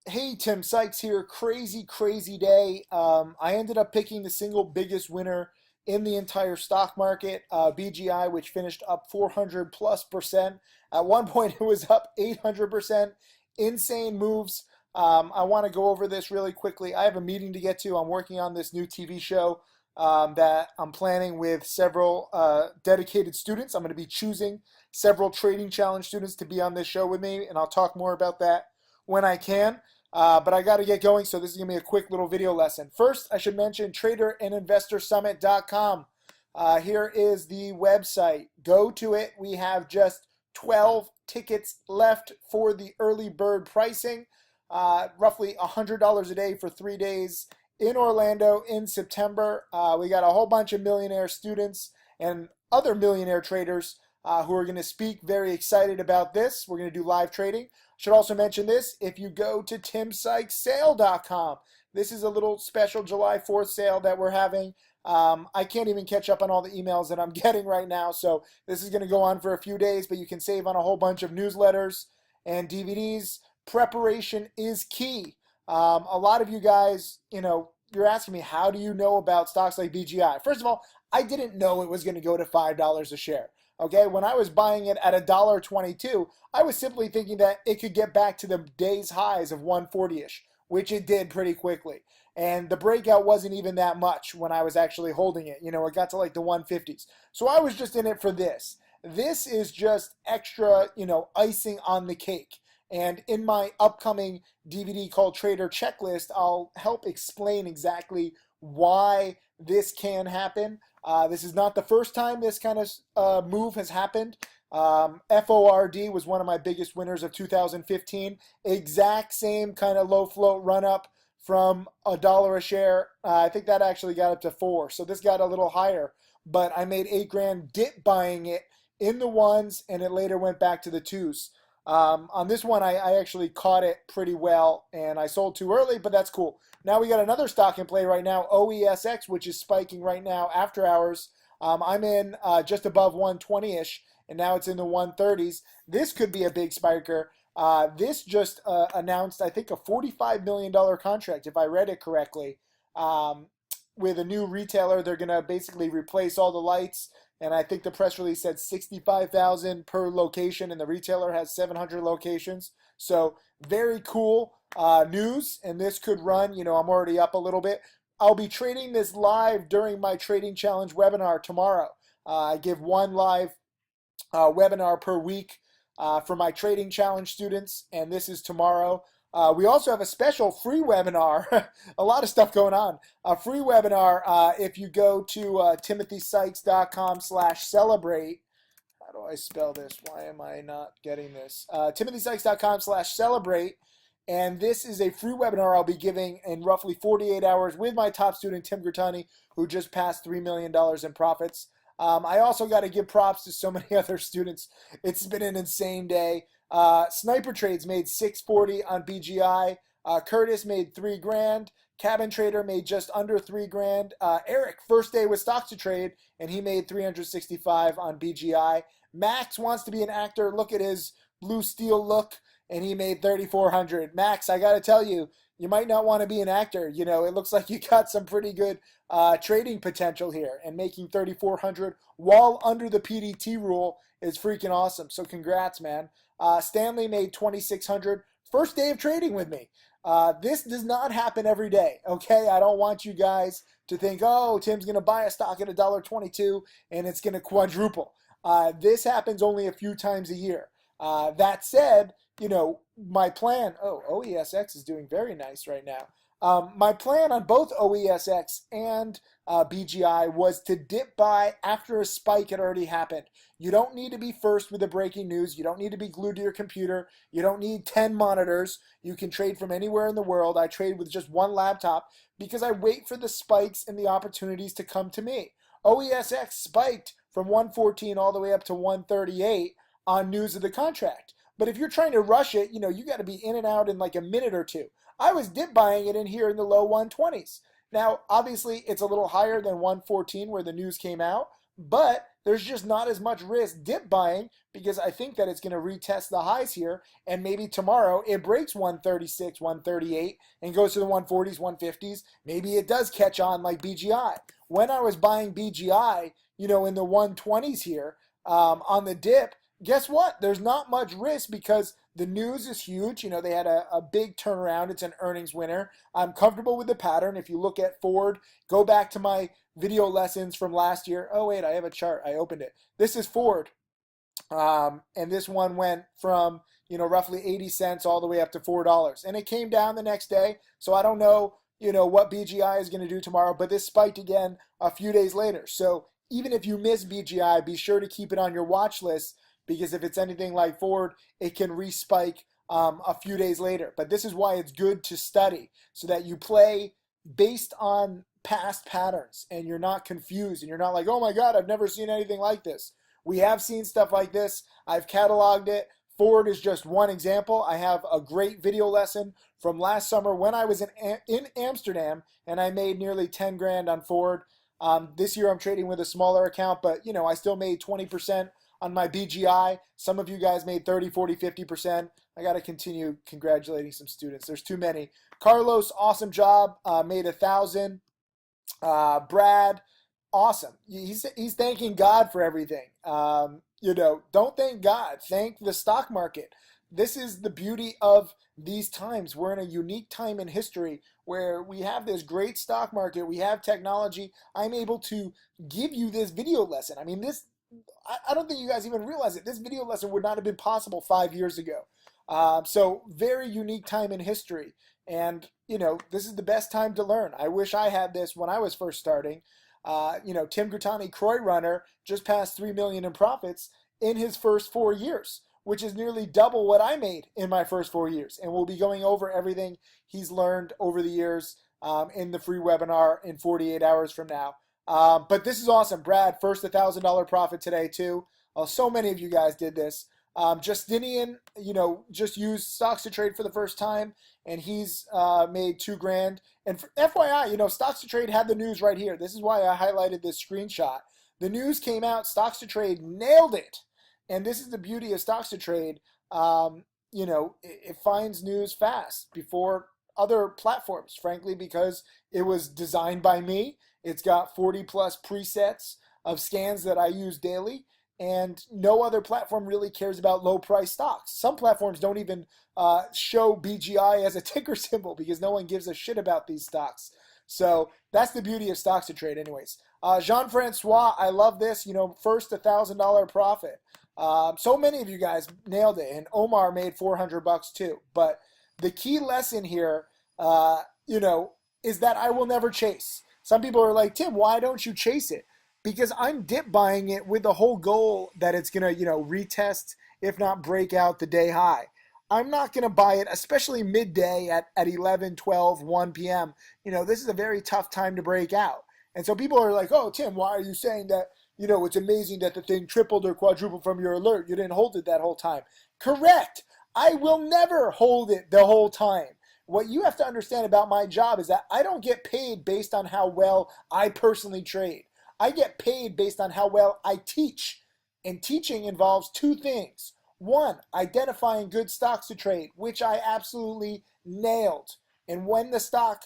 Hey, Tim Sykes here. Crazy, crazy day. I ended up picking the single biggest winner in the entire stock market, BGI, which finished up 400 plus percent. At one point, it was up 800%. Insane moves. I want to go over this really quickly. I have a meeting to get to. I'm working on this new TV show that I'm planning with several dedicated students. I'm going to be choosing several trading challenge students to be on this show with me, and I'll talk more about that when I can. But I got to get going, so this is going to be a quick little video lesson. First, I should mention traderandinvestorsummit.com. Here is the website. Go to it. We have just 12 tickets left for the early bird pricing, roughly $100 a day for 3 days in Orlando in September. We got a whole bunch of millionaire students and other millionaire traders who are going to speak. Very excited about this. We're going to do live trading. Should also mention this, if you go to timsykessale.com, this is a little special July 4th sale that we're having. I can't even catch up on all the emails that I'm getting right now, so this is going to go on for a few days, but you can save on a whole bunch of newsletters and DVDs. Preparation is key. A lot of you guys, you're asking me, how do you know about stocks like BGI? First of all, I didn't know it was going to go to $5 a share. Okay, when I was buying it at $1.22, I was simply thinking that it could get back to the day's highs of 140-ish, which it did pretty quickly. And the breakout wasn't even that much when I was actually holding it. It got to like the 150s. So I was just in it for this. This is just extra, icing on the cake. And in my upcoming DVD called Trader Checklist, I'll help explain exactly why this can happen. This is not the first time this kind of move has happened. FORD was one of my biggest winners of 2015. Exact same kind of low float run up from $1 a share. I think that actually got up to 4. So this got a little higher, but I made 8 grand dip buying it in the ones, and it later went back to the 2s. On this one, I actually caught it pretty well, and I sold too early, but that's cool. Now we got another stock in play right now, OESX, which is spiking right now after hours. I'm in just above 120-ish, and now it's in the 130s. This could be a big spiker. This just announced, I think, a $45 million contract, if I read it correctly, with a new retailer. They're going to basically replace all the lights, and I think the press release said 65,000 per location, and the retailer has 700 locations. So very cool news, and this could run. I'm already up a little bit. I'll be trading this live during my Trading Challenge webinar tomorrow. I give one live webinar per week for my Trading Challenge students, and this is tomorrow. We also have a special free webinar, a lot of stuff going on. A free webinar if you go to timothysykes.com/celebrate. How do I spell this? Why am I not getting this? timothysykes.com/celebrate. And this is a free webinar I'll be giving in roughly 48 hours with my top student, Tim Grattani, who just passed $3 million in profits. I also got to give props to so many other students. It's been an insane day. Sniper Trades made 640 on BGI. Curtis made 3 grand. Cabin Trader made just under 3 grand. Eric, first day with Stocks to Trade, and he made 365 on BGI. Max wants to be an actor. Look at his blue steel look, and he made 3,400. Max, I got to tell you, you might not want to be an actor. It looks like you got some pretty good trading potential here, and making 3,400 while under the PDT rule is freaking awesome. So congrats, man. Stanley made 2,600. First day of trading with me. This does not happen every day, okay? I don't want you guys to think, oh, Tim's going to buy a stock at $1.22 and it's going to quadruple. This happens only a few times a year. That said, my plan, OESX is doing very nice right now. My plan on both OESX and BGI was to dip buy after a spike had already happened. You don't need to be first with the breaking news. You don't need to be glued to your computer. You don't need 10 monitors. You can trade from anywhere in the world. I trade with just one laptop because I wait for the spikes and the opportunities to come to me. OESX spiked from 114 all the way up to 138 on news of the contract. But if you're trying to rush it, you got to be in and out in like a minute or two. I was dip buying it in here in the low 120s. Now, obviously, it's a little higher than 114 where the news came out, but there's just not as much risk dip buying because I think that it's going to retest the highs here, and maybe tomorrow it breaks 136, 138 and goes to the 140s, 150s. Maybe it does catch on like BGI. When I was buying BGI, in the 120s here on the dip, guess what? There's not much risk because the news is huge. They had a big turnaround. It's an earnings winner. I'm comfortable with the pattern. If you look at Ford, go back to my video lessons from last year. Oh, wait, I have a chart. I opened it. This is Ford. And this one went from, roughly 80 cents all the way up to $4. And it came down the next day. So I don't know, what BGI is going to do tomorrow, but this spiked again a few days later. So even if you miss BGI, be sure to keep it on your watch list, because if it's anything like Ford, it can respike a few days later. But this is why it's good to study, so that you play based on past patterns and you're not confused and you're not like, oh my God, I've never seen anything like this. We have seen stuff like this. I've cataloged it. Ford is just one example. I have a great video lesson from last summer when I was in Amsterdam, and I made nearly 10 grand on Ford. This year I'm trading with a smaller account, but I still made 20% on my BGI. Some of you guys made 30, 40, 50%. I got to continue congratulating some students. There's too many. Carlos, awesome job. Made 1,000. Brad, awesome. He's thanking God for everything. Don't thank God. Thank the stock market. This is the beauty of these times. We're in a unique time in history where we have this great stock market. We have technology. I'm able to give you this video lesson. I mean, I don't think you guys even realize it. This video lesson would not have been possible 5 years ago. So very unique time in history. And, this is the best time to learn. I wish I had this when I was first starting. Tim Grutani, Croy Runner, just passed 3 million in profits in his first 4 years, which is nearly double what I made in my first 4 years. And we'll be going over everything he's learned over the years in the free webinar in 48 hours from now. But this is awesome. Brad, first $1,000 profit today too. So many of you guys did this. Justinian, just used stocks to trade for the first time, and he's made 2 grand. And for FYI, stocks to trade had the news right here. This is why I highlighted this screenshot. The news came out, stocks to trade nailed it. And this is the beauty of stocks to trade. It finds news fast before other platforms, frankly, because it was designed by me. It's got 40 plus presets of scans that I use daily, and no other platform really cares about low price stocks. Some platforms don't even show BGI as a ticker symbol because no one gives a shit about these stocks. So that's the beauty of stocks to trade anyways. Jean-Francois, I love this, first $1,000 profit. So many of you guys nailed it, and Omar made $400 too. But the key lesson here, is that I will never chase. Some people are like, Tim, why don't you chase it? Because I'm dip buying it with the whole goal that it's going to, retest, if not break out the day high. I'm not going to buy it, especially midday at 11, 12, 1 p.m. This is a very tough time to break out. And so people are like, oh, Tim, why are you saying that, it's amazing that the thing tripled or quadrupled from your alert? You didn't hold it that whole time. Correct. I will never hold it the whole time. What you have to understand about my job is that I don't get paid based on how well I personally trade. I get paid based on how well I teach. And teaching involves 2 things. 1, identifying good stocks to trade, which I absolutely nailed. And when the stock,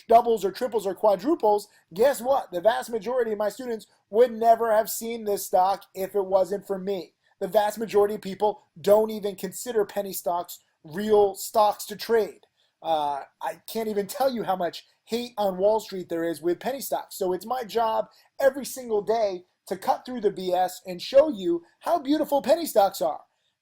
doubles or triples or quadruples, guess what? The vast majority of my students would never have seen this stock if it wasn't for me. The vast majority of people don't even consider penny stocks real stocks to trade. I can't even tell you how much hate on Wall Street there is with penny stocks. So it's my job every single day to cut through the BS and show you how beautiful penny stocks are.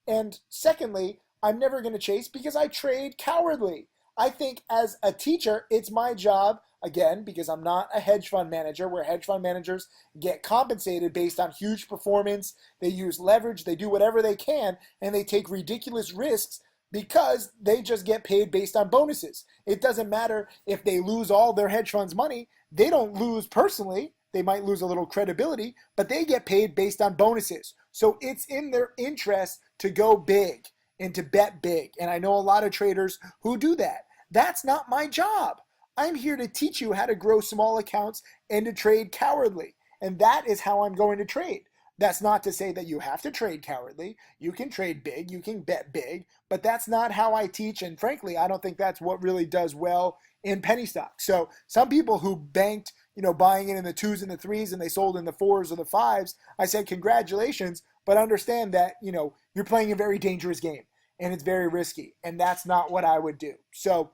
And secondly, I'm never going to chase because I trade cowardly. I think as a teacher, it's my job, again, because I'm not a hedge fund manager, where hedge fund managers get compensated based on huge performance. They use leverage, they do whatever they can, and they take ridiculous risks because they just get paid based on bonuses. It doesn't matter if they lose all their hedge funds' money. They don't lose personally. They might lose a little credibility, but they get paid based on bonuses. So it's in their interest to go big and to bet big. And I know a lot of traders who do that. That's not my job. I'm here to teach you how to grow small accounts and to trade cowardly. And that is how I'm going to trade. That's not to say that you have to trade cowardly. You can trade big, you can bet big, but that's not how I teach. And frankly, I don't think that's what really does well in penny stocks. So some people who banked, buying it in the twos and the threes and they sold in the fours or the fives, I said, congratulations, but understand that, you're playing a very dangerous game and it's very risky. And that's not what I would do. So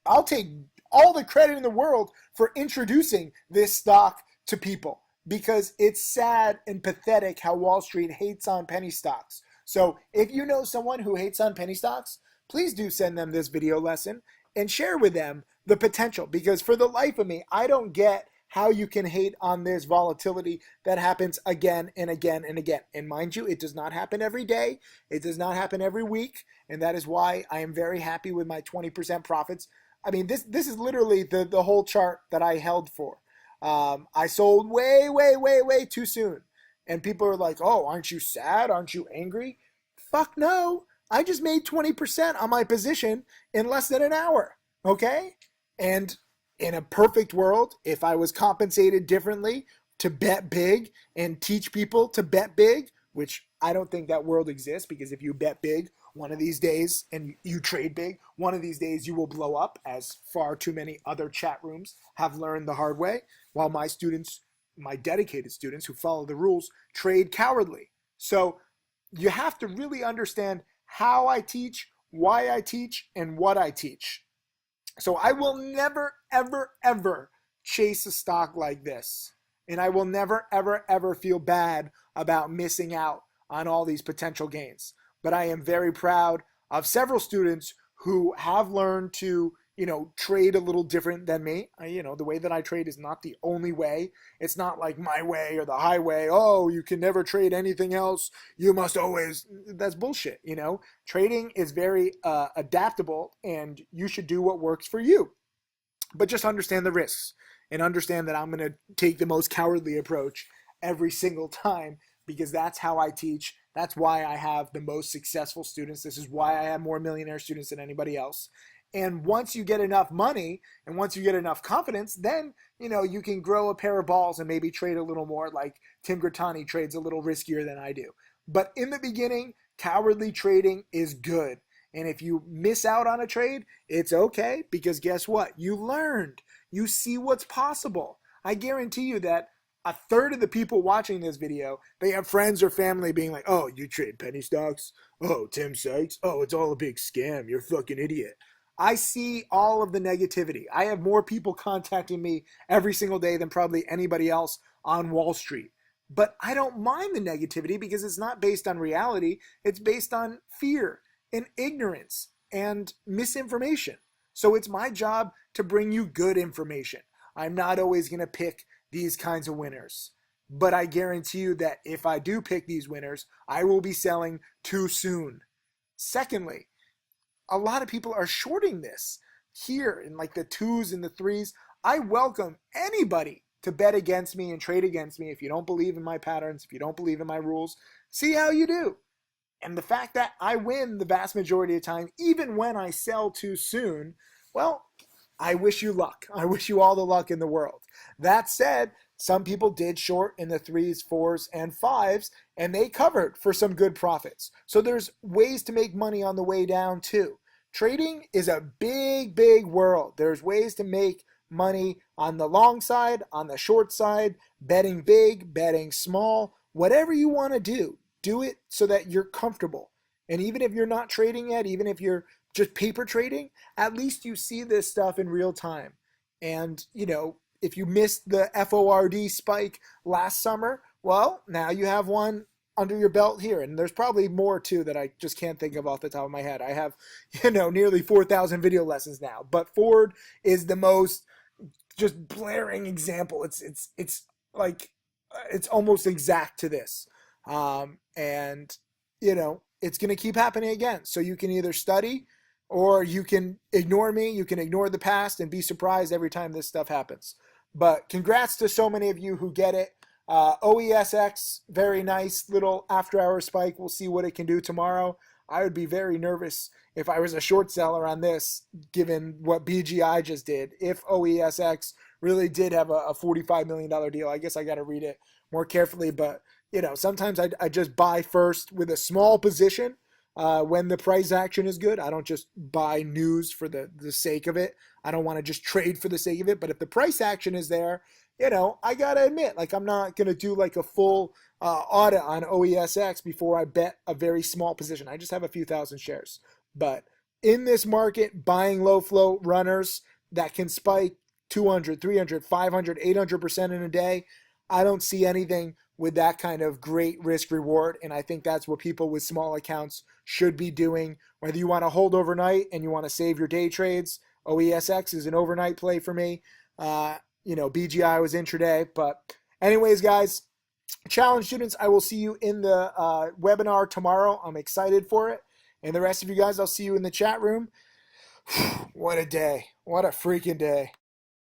I'll take all the credit in the world for introducing this stock to people, because it's sad and pathetic how Wall Street hates on penny stocks. So if you know someone who hates on penny stocks, please do send them this video lesson and share with them the potential, because for the life of me, I don't get how you can hate on this volatility that happens again and again and again. And mind you, it does not happen every day. It does not happen every week. And that is why I am very happy with my 20% profits. I mean, this is literally the whole chart that I held for. I sold way, way, way, way too soon. And people are like, oh, aren't you sad? Aren't you angry? Fuck no. I just made 20% on my position in less than an hour. Okay? And in a perfect world, if I was compensated differently to bet big and teach people to bet big, which I don't think that world exists, because if you bet big one of these days and you trade big, one of these days you will blow up, as far too many other chat rooms have learned the hard way, while my students, my dedicated students who follow the rules, trade cowardly. So you have to really understand how I teach, why I teach, and what I teach. So I will never, ever, ever chase a stock like this. And I will never, ever, ever feel bad about missing out on all these potential gains. But I am very proud of several students who have learned to, trade a little different than me. The way that I trade is not the only way. It's not like my way or the highway. Oh, you can never trade anything else. You must always. That's bullshit. Trading is very adaptable, and you should do what works for you. But just understand the risks and understand that I'm going to take the most cowardly approach every single time, because that's how I teach. That's why I have the most successful students. This is why I have more millionaire students than anybody else. And once you get enough money and once you get enough confidence, then, you can grow a pair of balls and maybe trade a little more, like Tim Grittani trades a little riskier than I do. But in the beginning, cowardly trading is good. And if you miss out on a trade, it's okay, because guess what? You learned. You see what's possible. I guarantee you that a third of the people watching this video, they have friends or family being like, oh, you trade penny stocks? Oh, Tim Sykes? Oh, it's all a big scam. You're a fucking idiot. I see all of the negativity. I have more people contacting me every single day than probably anybody else on Wall Street. But I don't mind the negativity, because it's not based on reality. It's based on fear and ignorance and misinformation. So it's my job to bring you good information. I'm not always going to pick these kinds of winners. But I guarantee you that if I do pick these winners, I will be selling too soon. Secondly, a lot of people are shorting this here in like the twos and the threes. I welcome anybody to bet against me and trade against me. If you don't believe in my patterns, if you don't believe in my rules, see how you do. And the fact that I win the vast majority of the time, even when I sell too soon, well, I wish you luck. I wish you all the luck in the world. That said, some people did short in the threes, fours, and fives, and they covered for some good profits. So there's ways to make money on the way down too. Trading is a big, big world. There's ways to make money on the long side, on the short side, betting big, betting small, whatever you want to do. Do it so that you're comfortable. And even if you're not trading yet, even if you're just paper trading, at least you see this stuff in real time. And, if you missed the FORD spike last summer, well, now you have one under your belt here. And there's probably more too that I just can't think of off the top of my head. I have, nearly 4,000 video lessons now. But Ford is the most just blaring example. It's like, it's almost exact to this. And it's going to keep happening again. So you can either study or you can ignore me. You can ignore the past and be surprised every time this stuff happens. But congrats to so many of you who get it. OESX, very nice little after-hour spike. We'll see what it can do tomorrow. I would be very nervous if I was a short seller on this, given what BGI just did. If OESX really did have a $45 million deal, I guess I got to read it more carefully. But sometimes I just buy first with a small position when the price action is good. I don't just buy news for the sake of it. I don't want to just trade for the sake of it. But if the price action is there, I got to admit, like, I'm not going to do like a full audit on OESX before I bet a very small position. I just have a few thousand shares. But in this market, buying low flow runners that can spike 200, 300, 500, 800% in a day, I don't see anything with that kind of great risk reward. And I think that's what people with small accounts should be doing. Whether you want to hold overnight and you want to save your day trades, OESX is an overnight play for me. BGI was intraday. But anyways, guys, challenge students, I will see you in the webinar tomorrow. I'm excited for it. And the rest of you guys, I'll see you in the chat room. What a day. What a freaking day.